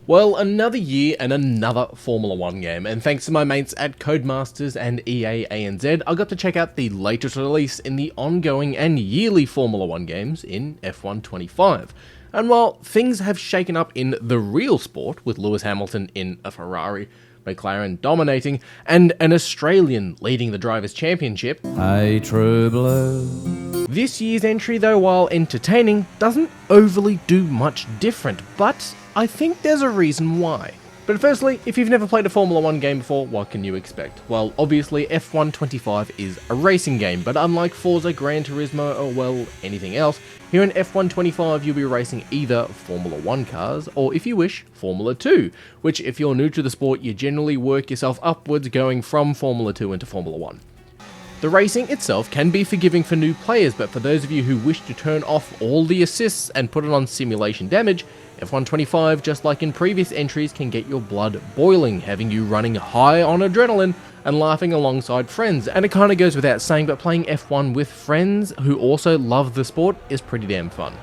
Well, another year and another Formula 1 game, and thanks to my mates at Codemasters and EA ANZ, I got to check out the latest release in the ongoing and yearly Formula 1 games in F1 25. And while things have shaken up in the real sport, with Lewis Hamilton in a Ferrari, Mclaren dominating, and an Australian leading the Drivers' Championship, a true blue. This year's entry, though, while entertaining, doesn't overly do much different, but I think there's a reason why. But firstly, if you've never played a Formula 1 game before, what can you expect? Well, obviously F1 25 is a racing game, but unlike Forza, Gran Turismo, or well, anything else, here in F1 25 you'll be racing either Formula 1 cars, or if you wish, Formula 2, which if you're new to the sport, you generally work yourself upwards going from Formula 2 into Formula 1. The racing itself can be forgiving for new players, but for those of you who wish to turn off all the assists and put it on simulation damage, F1 25, just like in previous entries, can get your blood boiling, having you running high on adrenaline and laughing alongside friends. And it kind of goes without saying, but playing F1 with friends who also love the sport is pretty damn fun.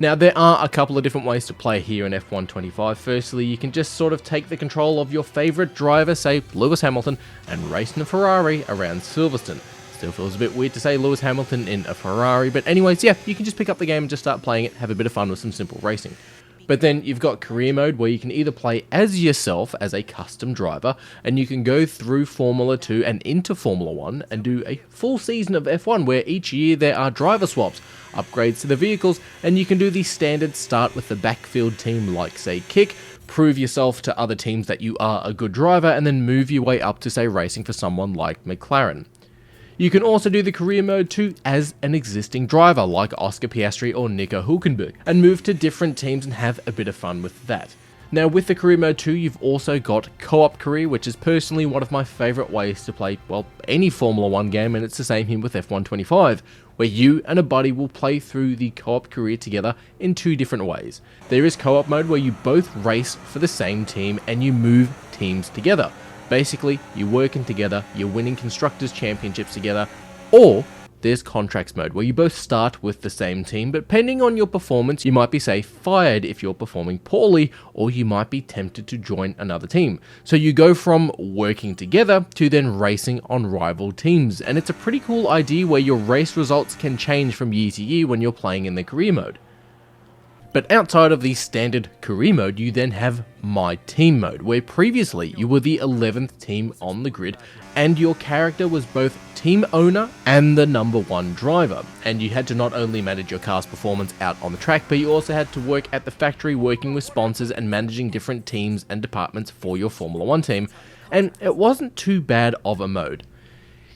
Now, there are a couple of different ways to play here in F1 25. Firstly, you can just sort of take the control of your favourite driver, say Lewis Hamilton, and race in a Ferrari around Silverstone. Still feels a bit weird to say Lewis Hamilton in a Ferrari, but anyways, yeah, you can just pick up the game and just start playing it, have a bit of fun with some simple racing. But then you've got career mode, where you can either play as yourself as a custom driver, and you can go through Formula 2 and into Formula 1 and do a full season of F1, where each year there are driver swaps, upgrades to the vehicles, and you can do the standard start with the backfield team like, say, Kick, prove yourself to other teams that you are a good driver, and then move your way up to, say, racing for someone like Mclaren. You can also do the career mode too as an existing driver like Oscar Piastri or Nico Hülkenberg, and move to different teams and have a bit of fun with that. Now, with the career mode too, you've also got co-op career, which is personally one of my favourite ways to play, well, any Formula 1 game, and it's the same here with F1 25, where you and a buddy will play through the co-op career together in two different ways. There is co-op mode where you both race for the same team and you move teams together. Basically, you're working together, you're winning Constructors' Championships together, or there's contracts mode, where you both start with the same team, but depending on your performance, you might be, say, fired if you're performing poorly, or you might be tempted to join another team. So you go from working together to then racing on rival teams, and it's a pretty cool idea where your race results can change from year to year when you're playing in the career mode. But outside of the standard career mode, you then have My Team mode, where previously you were the 11th team on the grid, and your character was both team owner and the number one driver. And you had to not only manage your car's performance out on the track, but you also had to work at the factory working with sponsors and managing different teams and departments for your Formula 1 team. And it wasn't too bad of a mode.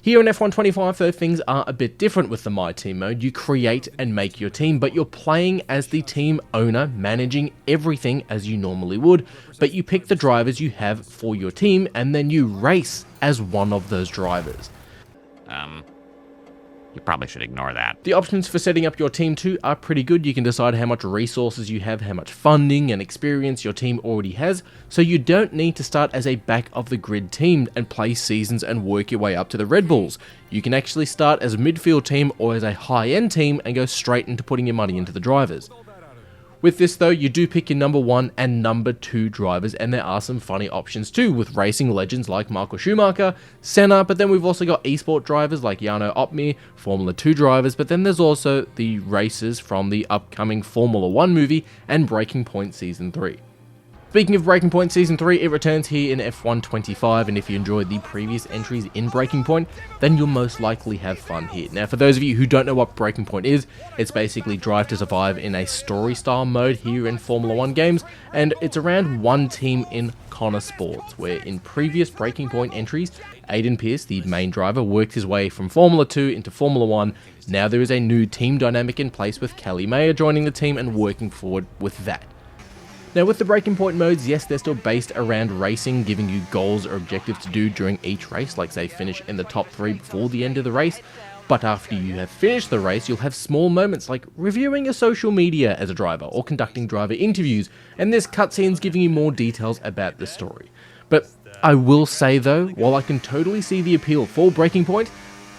Here in F1 25, though, things are a bit different with the My Team mode. You create and make your team, but you're playing as the team owner, managing everything as you normally would, but you pick the drivers you have for your team, and then you race as one of those drivers. You probably should ignore that. The options for setting up your team too are pretty good. You can decide how much resources you have, how much funding and experience your team already has, so you don't need to start as a back of the grid team and play seasons and work your way up to the Red Bulls. You can actually start as a midfield team or as a high-end team and go straight into putting your money into the drivers. With this though, you do pick your number 1 and number 2 drivers, and there are some funny options too, with racing legends like Michael Schumacher, Senna, but then we've also got esport drivers like Jarno Opmeer, Formula 2 drivers, but then there's also the racers from the upcoming Formula 1 movie and Breaking Point Season 3. Speaking of Breaking Point Season 3, it returns here in F1 25, and if you enjoyed the previous entries in Breaking Point, then you'll most likely have fun here. Now, for those of you who don't know what Breaking Point is, it's basically Drive to Survive in a story-style mode here in Formula 1 games, and it's around one team in Connor Sports, where in previous Breaking Point entries, Aiden Pearce, the main driver, worked his way from Formula 2 into Formula 1. Now there is a new team dynamic in place with Kelly Mayer joining the team and working forward with that. Now with the Breaking Point modes, yes, they're still based around racing, giving you goals or objectives to do during each race, like say finish in the top 3 before the end of the race, but after you have finished the race, you'll have small moments like reviewing your social media as a driver or conducting driver interviews, and there's cutscenes giving you more details about the story. But I will say though, while I can totally see the appeal for Breaking Point,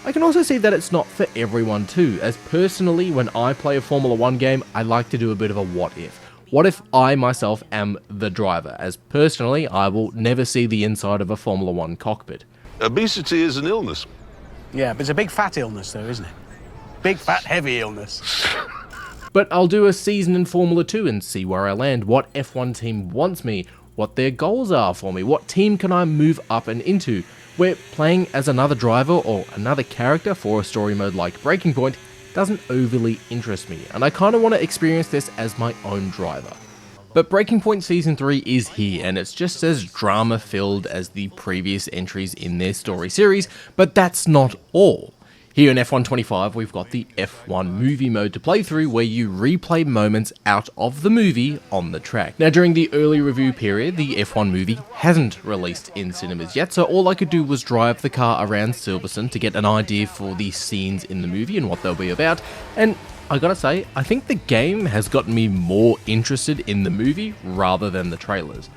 I can also see that it's not for everyone too, as personally when I play a Formula 1 game, I like to do a bit of a what if. What if I myself am the driver, as personally I will never see the inside of a Formula 1 cockpit. Obesity is an illness. Yeah, but it's a big fat illness though, isn't it? Big fat heavy illness. But I'll do a season in Formula 2 and see where I land, what F1 team wants me, what their goals are for me, what team can I move up and into, where playing as another driver or another character for a story mode like Breaking Point doesn't overly interest me, and I kind of want to experience this as my own driver. But Breaking Point Season 3 is here, and it's just as drama-filled as the previous entries in their story series, but that's not all. Here in F1 25, we've got the F1 movie mode to play through where you replay moments out of the movie on the track. Now during the early review period, the F1 movie hasn't released in cinemas yet, so all I could do was drive the car around Silverstone to get an idea for the scenes in the movie and what they'll be about, and I gotta say, I think the game has gotten me more interested in the movie rather than the trailers.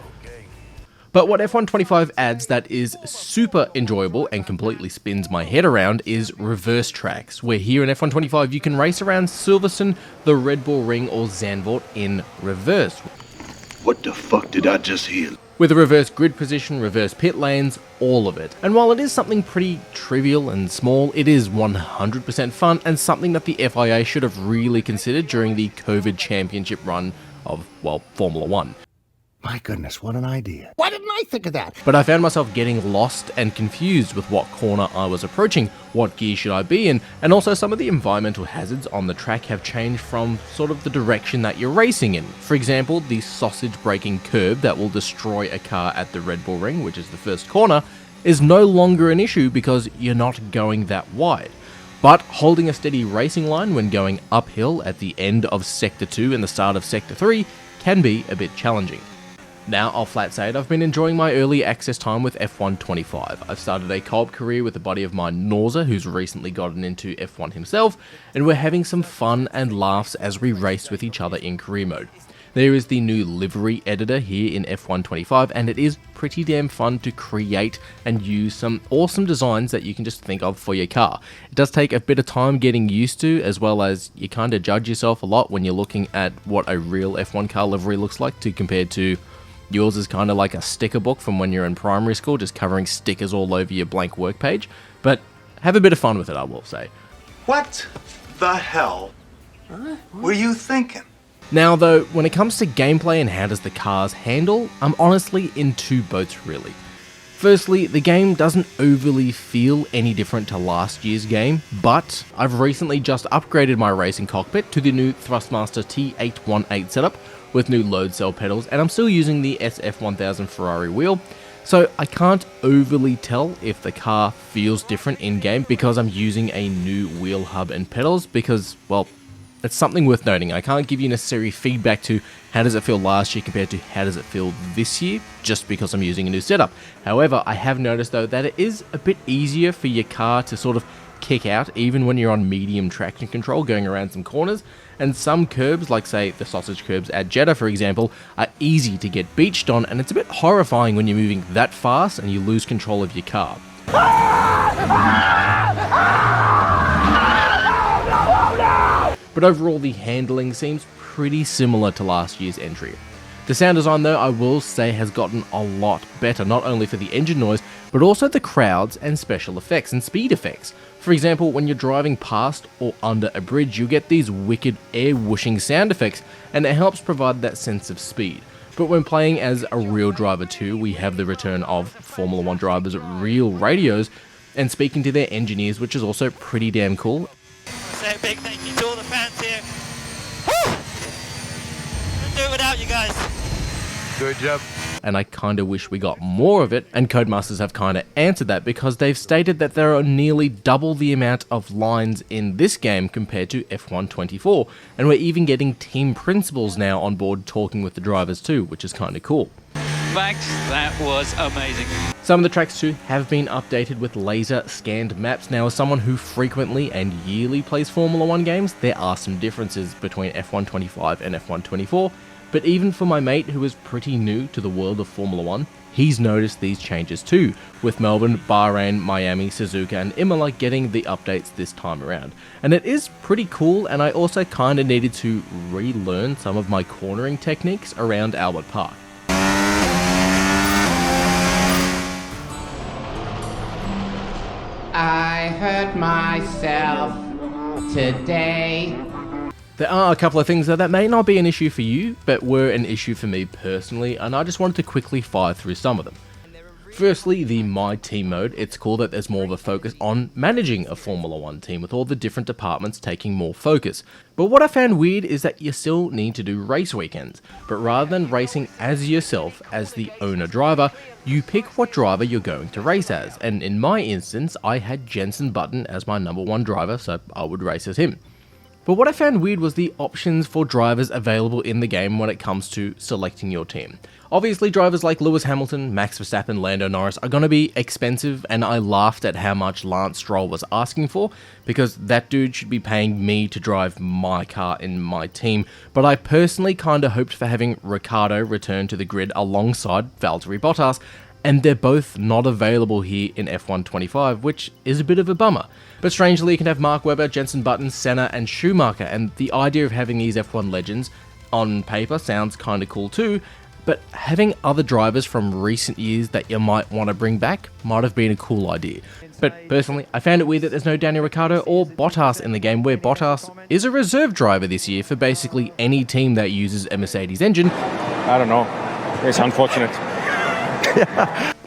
But what F1 25 adds that is super enjoyable and completely spins my head around is reverse tracks, where here in F1 25 you can race around Silverstone, the Red Bull Ring or Zandvoort in reverse. What the fuck did I just hear? With a reverse grid position, reverse pit lanes, all of it. And while it is something pretty trivial and small, it is 100% fun and something that the FIA should have really considered during the COVID championship run of, well, Formula 1. My goodness, what an idea. Why didn't I think of that? But I found myself getting lost and confused with what corner I was approaching, what gear should I be in, and also some of the environmental hazards on the track have changed from sort of the direction that you're racing in. For example, the sausage-breaking curb that will destroy a car at the Red Bull Ring, which is the first corner, is no longer an issue because you're not going that wide. But holding a steady racing line when going uphill at the end of Sector 2 and the start of Sector 3 can be a bit challenging. Now, I'll flat say it, I've been enjoying my early access time with F1 25. I've started a co-op career with a buddy of mine, Norza, who's recently gotten into F1 himself, and we're having some fun and laughs as we race with each other in career mode. There is the new livery editor here in F1 25, and it is pretty damn fun to create and use some awesome designs that you can just think of for your car. It does take a bit of time getting used to, as well as you kind of judge yourself a lot when you're looking at what a real F1 car livery looks like compared to yours is kind of like a sticker book from when you're in primary school, just covering stickers all over your blank work page. But have a bit of fun with it, I will say. What the hell were you thinking? Now though, when it comes to gameplay and how does the cars handle, I'm honestly in two boats really. Firstly, the game doesn't overly feel any different to last year's game, but I've recently just upgraded my racing cockpit to the new Thrustmaster T818 setup, with new load cell pedals, and I'm still using the SF1000 Ferrari wheel, so I can't overly tell if the car feels different in-game because I'm using a new wheel hub and pedals because, well, it's something worth noting. I can't give you necessary feedback to how does it feel last year compared to how does it feel this year, just because I'm using a new setup. However, I have noticed though that it is a bit easier for your car to sort of kick out even when you're on medium traction control going around some corners, and some curbs, like say the sausage curbs at Jeddah for example, are easy to get beached on, and it's a bit horrifying when you're moving that fast and you lose control of your car. But overall the handling seems pretty similar to last year's entry. The sound design though, I will say, has gotten a lot better, not only for the engine noise, but also the crowds and special effects and speed effects. For example, when you're driving past or under a bridge, you get these wicked air whooshing sound effects, and it helps provide that sense of speed. But when playing as a real driver too, we have the return of Formula 1 drivers' real radios and speaking to their engineers, which is also pretty damn cool. Say a big thank you to all the fans here. Woo! Couldn't do it without you guys. Good job. And I kinda wish we got more of it, and Codemasters have kinda answered that because they've stated that there are nearly double the amount of lines in this game compared to F1 24, and we're even getting team principals now on board talking with the drivers too, which is kinda cool. Thanks, that was amazing. Some of the tracks too have been updated with laser scanned maps. Now, as someone who frequently and yearly plays Formula 1 games, there are some differences between F1 25 and F1 24, But even for my mate who is pretty new to the world of Formula 1, he's noticed these changes too, with Melbourne, Bahrain, Miami, Suzuka and Imola getting the updates this time around. And it is pretty cool, and I also kinda needed to relearn some of my cornering techniques around Albert Park. I hurt myself today. There are a couple of things that may not be an issue for you, but were an issue for me personally, and I just wanted to quickly fire through some of them. Firstly, the My Team mode. It's cool that there's more of a focus on managing a Formula 1 team with all the different departments taking more focus. But what I found weird is that you still need to do race weekends, but rather than racing as yourself as the owner driver, you pick what driver you're going to race as, and in my instance, I had Jenson Button as my number 1 driver, so I would race as him. But what I found weird was the options for drivers available in the game when it comes to selecting your team. Obviously, drivers like Lewis Hamilton, Max Verstappen, Lando Norris are going to be expensive, and I laughed at how much Lance Stroll was asking for, because that dude should be paying me to drive my car in my team. But I personally kinda hoped for having Ricciardo return to the grid alongside Valtteri Bottas, and they're both not available here in F1 25, which is a bit of a bummer. But strangely, you can have Mark Webber, Jenson Button, Senna and Schumacher, and the idea of having these F1 legends on paper sounds kinda cool too, but having other drivers from recent years that you might want to bring back might have been a cool idea. But personally, I found it weird that there's no Daniel Ricciardo or Bottas in the game, where Bottas is a reserve driver this year for basically any team that uses a Mercedes engine. I don't know. It's unfortunate.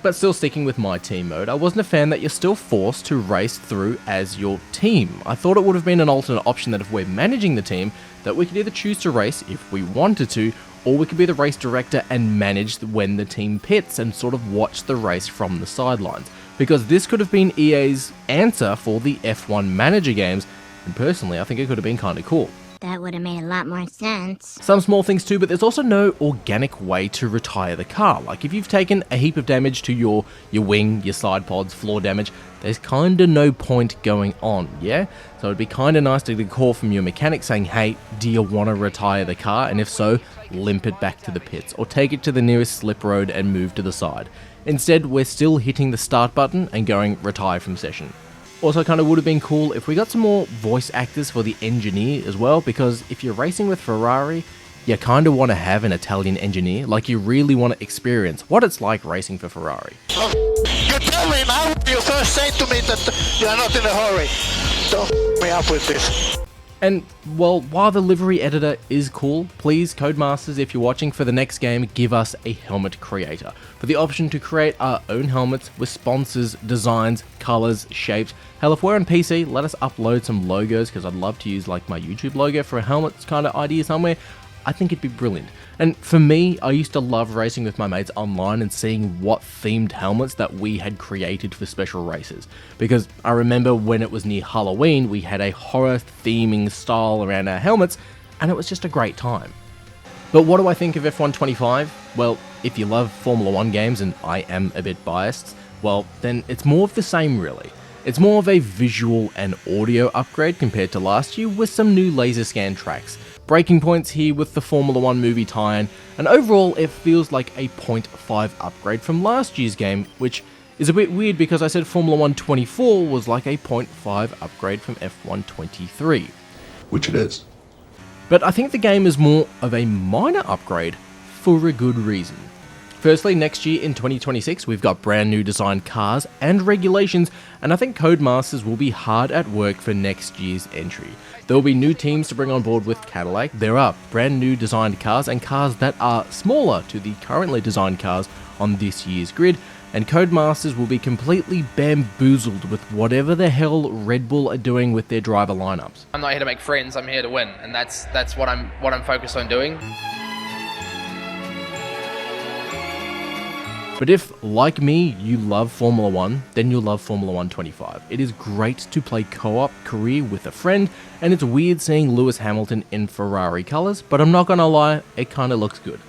But still sticking with My Team mode, I wasn't a fan that you're still forced to race through as your team. I thought it would have been an alternate option that if we're managing the team, that we could either choose to race if we wanted to, or we could be the race director and manage when the team pits and sort of watch the race from the sidelines. Because this could have been EA's answer for the F1 manager games, and personally I think it could have been kinda cool. That would have made a lot more sense. Some small things too, but there's also no organic way to retire the car. Like if you've taken a heap of damage to your wing, your side pods, floor damage, there's kinda no point going on, yeah? So it'd be kinda nice to get a call from your mechanic saying, hey, do you wanna retire the car? And if so, limp it back to the pits, or take it to the nearest slip road and move to the side. Instead, we're still hitting the start button and going retire from session. Also kind of would have been cool if we got some more voice actors for the engineer as well, because if you're racing with Ferrari, you kind of want to have an Italian engineer, like you really want to experience what it's like racing for Ferrari. You tell me now, you first say to me that you are not in a hurry. Don't f me up with this. And, well, while the livery editor is cool, please, Codemasters, if you're watching for the next game, give us a helmet creator. For the option to create our own helmets with sponsors, designs, colors, shapes. Hell, if we're on PC, let us upload some logos, because I'd love to use like my YouTube logo for a helmet kind of idea somewhere. I think it'd be brilliant. And for me, I used to love racing with my mates online and seeing what themed helmets that we had created for special races. Because I remember when it was near Halloween, we had a horror theming style around our helmets, and it was just a great time. But what do I think of F1 25? Well, if you love Formula 1 games, and I am a bit biased, well, then it's more of the same really. It's more of a visual and audio upgrade compared to last year, with some new laser scan tracks, breaking points here with the Formula 1 movie tie-in, and overall it feels like a 0.5 upgrade from last year's game, which is a bit weird because I said Formula 1 24 was like a 0.5 upgrade from F1 23. Which it is. But I think the game is more of a minor upgrade for a good reason. Firstly, next year in 2026, we've got brand new designed cars and regulations, and I think Codemasters will be hard at work for next year's entry. There will be new teams to bring on board with Cadillac. There are brand new designed cars and cars that are smaller to the currently designed cars on this year's grid, and Codemasters will be completely bamboozled with whatever the hell Red Bull are doing with their driver lineups. I'm not here to make friends, I'm here to win, and that's what I'm focused on doing. But if, like me, you love Formula 1, then you'll love Formula 1 25. It is great to play co-op career with a friend, and it's weird seeing Lewis Hamilton in Ferrari colours, but I'm not gonna lie, it kinda looks good.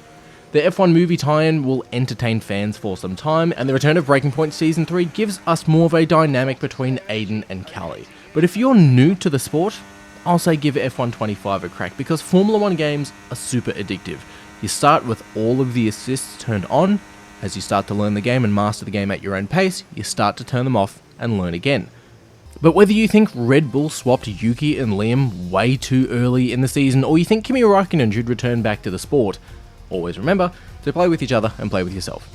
The F1 movie tie-in will entertain fans for some time, and the return of Breaking Point Season 3 gives us more of a dynamic between Aiden and Callie. But if you're new to the sport, I'll say give F1 25 a crack, because Formula 1 games are super addictive. You start with all of the assists turned on. As you start to learn the game and master the game at your own pace, you start to turn them off and learn again. But whether you think Red Bull swapped Yuki and Liam way too early in the season, or you think Kimi Raikkonen should return back to the sport, always remember to play with each other and play with yourself.